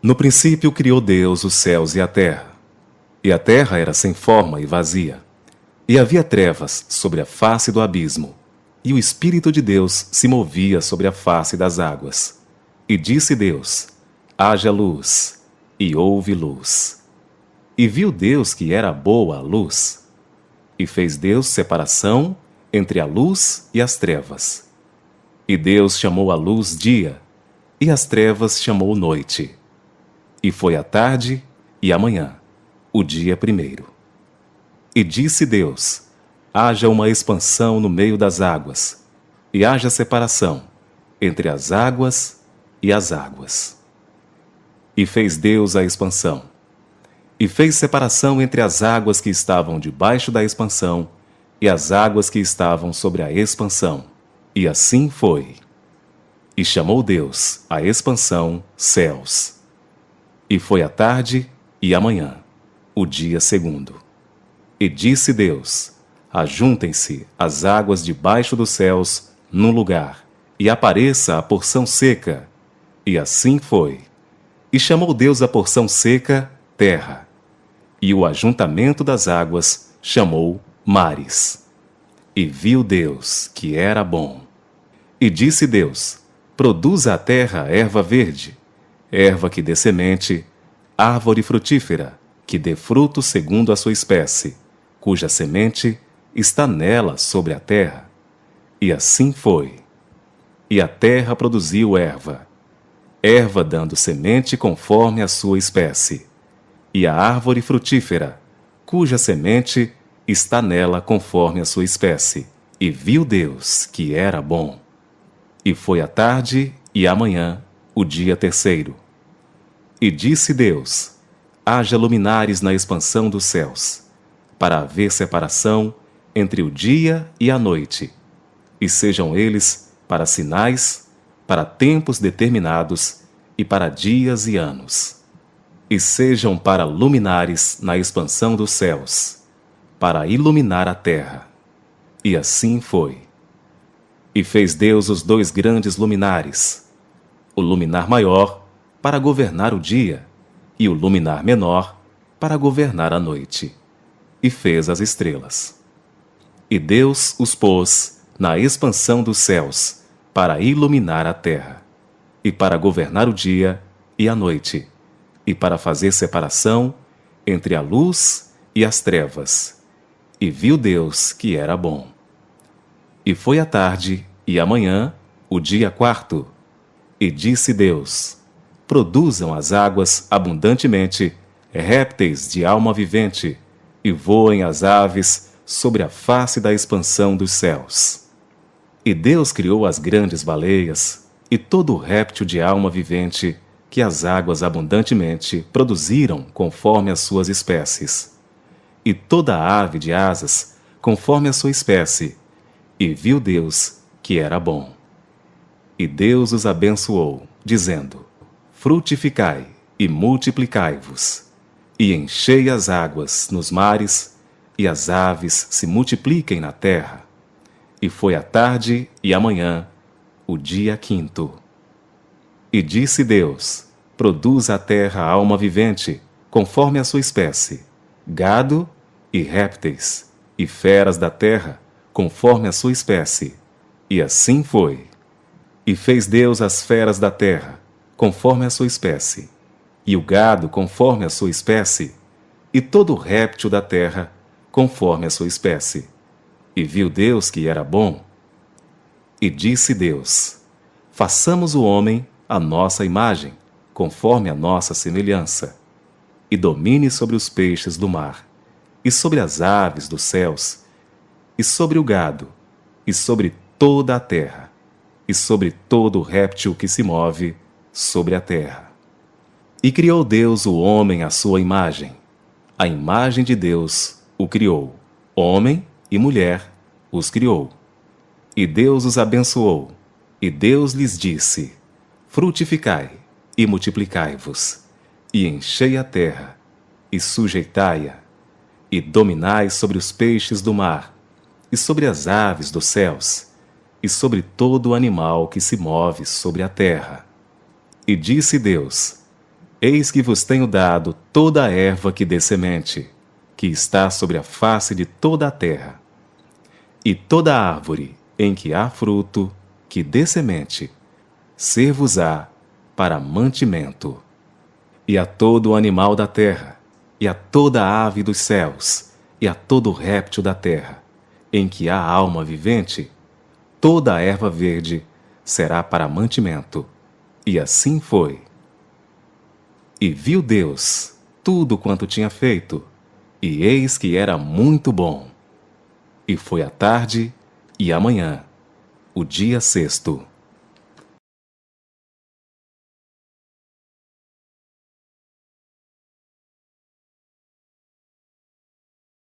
No princípio criou Deus os céus e a terra. E a terra era sem forma e vazia. E havia trevas sobre a face do abismo. E o Espírito de Deus se movia sobre a face das águas. E disse Deus: haja luz. E houve luz. E viu Deus que era boa a luz. E fez Deus separação entre a luz e as trevas. E Deus chamou a luz dia, e as trevas chamou noite. E foi a tarde e a manhã, o dia primeiro. E disse Deus: haja uma expansão no meio das águas, e haja separação entre as águas e as águas. E fez Deus a expansão. E fez separação entre as águas que estavam debaixo da expansão e as águas que estavam sobre a expansão. E assim foi. E chamou Deus a expansão céus. E foi a tarde e a manhã, o dia segundo. E disse Deus: ajuntem-se as águas debaixo dos céus num lugar, e apareça a porção seca. E assim foi. E chamou Deus a porção seca terra, e o ajuntamento das águas chamou mares. E viu Deus que era bom. E disse Deus: produza a terra erva verde, erva que dê semente, árvore frutífera, que dê fruto segundo a sua espécie, cuja semente está nela sobre a terra. E assim foi. E a terra produziu erva, erva dando semente conforme a sua espécie, e a árvore frutífera, cuja semente está nela conforme a sua espécie. E viu Deus que era bom. E foi a tarde e a manhã, o dia terceiro. E disse Deus: haja luminares na expansão dos céus, para haver separação entre o dia e a noite, e sejam eles para sinais, para tempos determinados e para dias e anos. E sejam para luminares na expansão dos céus, para iluminar a terra. E assim foi. E fez Deus os dois grandes luminares, o luminar maior para governar o dia, e o luminar menor para governar a noite. E fez as estrelas. E Deus os pôs na expansão dos céus para iluminar a terra, e para governar o dia e a noite, e para fazer separação entre a luz e as trevas. E viu Deus que era bom. E foi a tarde e a manhã, o dia quarto. E disse Deus: produzam as águas abundantemente répteis de alma vivente, e voem as aves sobre a face da expansão dos céus. E Deus criou as grandes baleias e todo réptil de alma vivente que as águas abundantemente produziram conforme as suas espécies, e toda ave de asas conforme a sua espécie. E viu Deus que era bom. E Deus os abençoou, dizendo: frutificai e multiplicai-vos, e enchei as águas nos mares, e as aves se multipliquem na terra. E foi a tarde e a manhã, o dia quinto. E disse Deus: produza a terra alma vivente, conforme a sua espécie, gado e répteis, e feras da terra, conforme a sua espécie. E assim foi. E fez Deus as feras da terra, conforme a sua espécie, e o gado conforme a sua espécie, e todo réptil da terra, conforme a sua espécie. E viu Deus que era bom. E disse Deus: façamos o homem à nossa imagem, conforme a nossa semelhança, e domine sobre os peixes do mar, e sobre as aves dos céus, e sobre o gado, e sobre toda a terra, e sobre todo réptil que se move sobre a terra. E criou Deus o homem à sua imagem. A imagem de Deus o criou. Homem e mulher os criou. E Deus os abençoou. E Deus lhes disse: frutificai e multiplicai-vos, e enchei a terra, e sujeitai-a, e dominai sobre os peixes do mar, e sobre as aves dos céus, e sobre todo o animal que se move sobre a terra. E disse Deus: Eis que vos tenho dado toda a erva que dê semente, que está sobre a face de toda a terra. E toda árvore em que há fruto, que dê semente, ser-vos-á para mantimento. E a todo animal da terra, e a toda ave dos céus, e a todo réptil da terra, em que há alma vivente, toda a erva verde será para mantimento. E assim foi. E viu Deus tudo quanto tinha feito, e eis que era muito bom. E foi a tarde e a manhã, o dia sexto.